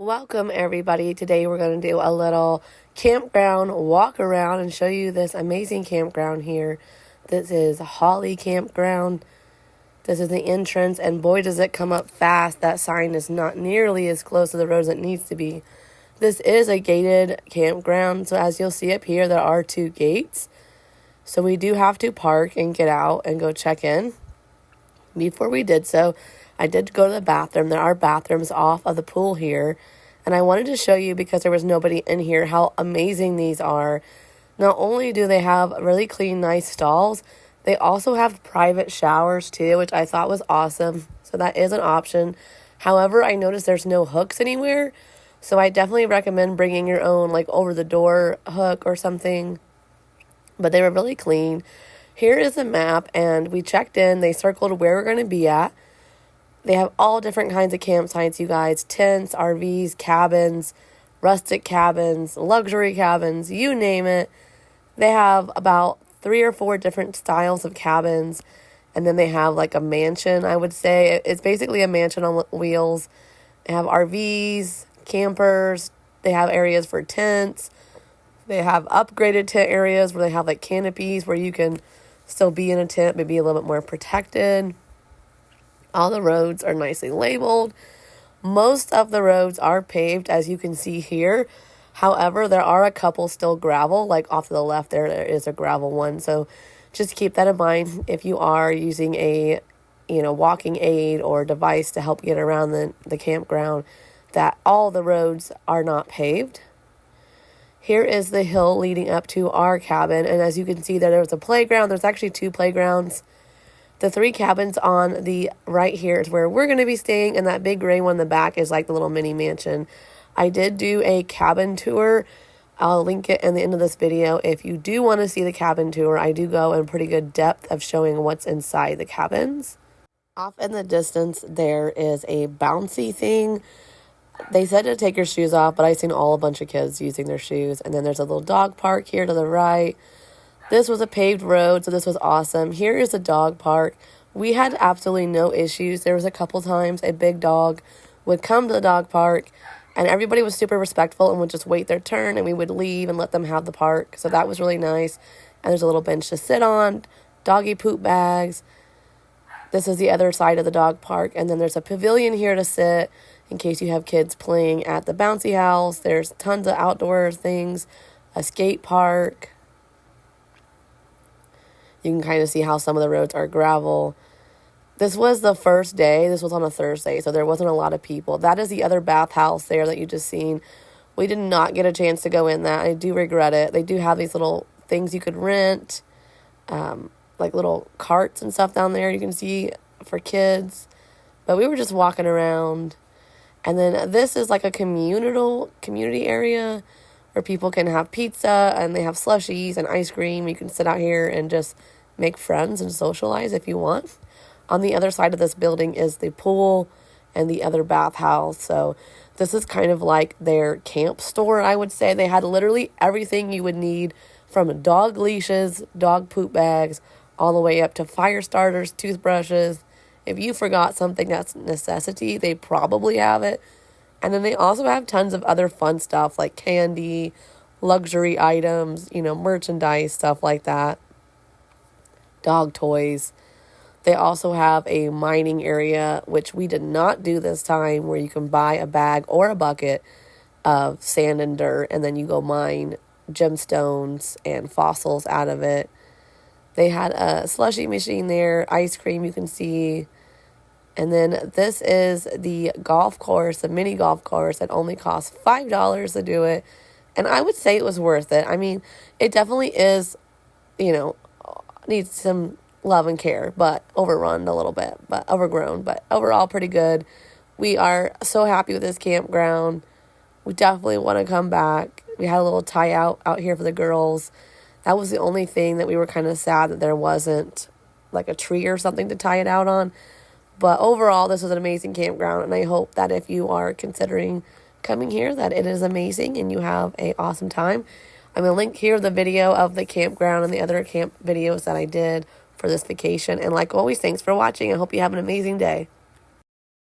Welcome everybody. Today we're going to do a little campground walk around and show you this amazing campground here. This is Holly Campground. This is the entrance, and boy does it come up fast. That sign is not nearly as close to the road as it needs to be. This is a gated campground, so as you'll see up here there are 2 gates. So we do have to park and get out and go check in. Before we did so, I did go to the bathroom. There are bathrooms off of the pool here. And I wanted to show you, because there was nobody in here, how amazing these are. Not only do they have really clean, nice stalls, they also have private showers too, which I thought was awesome. So that is an option. However, I noticed there's no hooks anywhere. So I definitely recommend bringing your own, like, over-the-door hook or something. But they were really clean. Here is the map, and we checked in. They circled where we're going to be at. They have all different kinds of campsites, you guys. Tents, RVs, cabins, rustic cabins, luxury cabins, you name it. They have about 3 or 4 different styles of cabins. And then they have like a mansion, I would say. It's basically a mansion on wheels. They have RVs, campers. They have areas for tents. They have upgraded tent areas where they have like canopies where you can still be in a tent but be a little bit more protected. All the roads are nicely labeled. Most of the roads are paved, as you can see here. However, there are a couple still gravel, like off to the left there is a gravel one. So just keep that in mind if you are using a, walking aid or device to help get around the campground, that all the roads are not paved. Here is the hill leading up to our cabin. And as you can see there was a playground. There's actually 2 playgrounds. The 3 cabins on the right here is where we're going to be staying, and that big gray one in the back is like the little mini mansion. I did do a cabin tour. I'll link it in the end of this video. If you do want to see the cabin tour, I do go in pretty good depth of showing what's inside the cabins. Off in the distance, there is a bouncy thing. They said to take your shoes off, but I've seen a bunch of kids using their shoes. And then there's a little dog park here to the right. This was a paved road, so this was awesome. Here is the dog park. We had absolutely no issues. There was a couple times a big dog would come to the dog park, and everybody was super respectful and would just wait their turn, and we would leave and let them have the park. So that was really nice. And there's a little bench to sit on, doggy poop bags. This is the other side of the dog park, and then there's a pavilion here to sit in case you have kids playing at the bouncy house. There's tons of outdoor things, a skate park. You can kind of see how some of the roads are gravel. This was the first day. This was on a Thursday, so there wasn't a lot of people. That is the other bathhouse there that you just seen. We did not get a chance to go in that. I do regret it. They do have these little things you could rent, like little carts and stuff down there you can see for kids. But we were just walking around. And then this is like a community area where people can have pizza, and they have slushies and ice cream. You can sit out here and just make friends and socialize if you want. On the other side of this building is the pool and the other bathhouse. So this is kind of like their camp store, I would say. They had literally everything you would need, from dog leashes, dog poop bags, all the way up to fire starters, toothbrushes. If you forgot something that's a necessity, they probably have it. And then they also have tons of other fun stuff like candy, luxury items, merchandise, stuff like that. Dog toys. They also have a mining area, which we did not do this time, where you can buy a bag or a bucket of sand and dirt, and then you go mine gemstones and fossils out of it. They had a slushie machine there, ice cream you can see. And then this is the golf course, the mini golf course. It only costs $5 to do it. And I would say it was worth it. I mean, it definitely is, needs some love and care, but overrun a little bit, but overgrown. But overall, pretty good. We are so happy with this campground. We definitely want to come back. We had a little tie out here for the girls. That was the only thing that we were kind of sad that there wasn't like a tree or something to tie it out on. But overall, this was an amazing campground, and I hope that if you are considering coming here, that it is amazing and you have an awesome time. I'm going to link here the video of the campground and the other camp videos that I did for this vacation. And like always, thanks for watching. I hope you have an amazing day.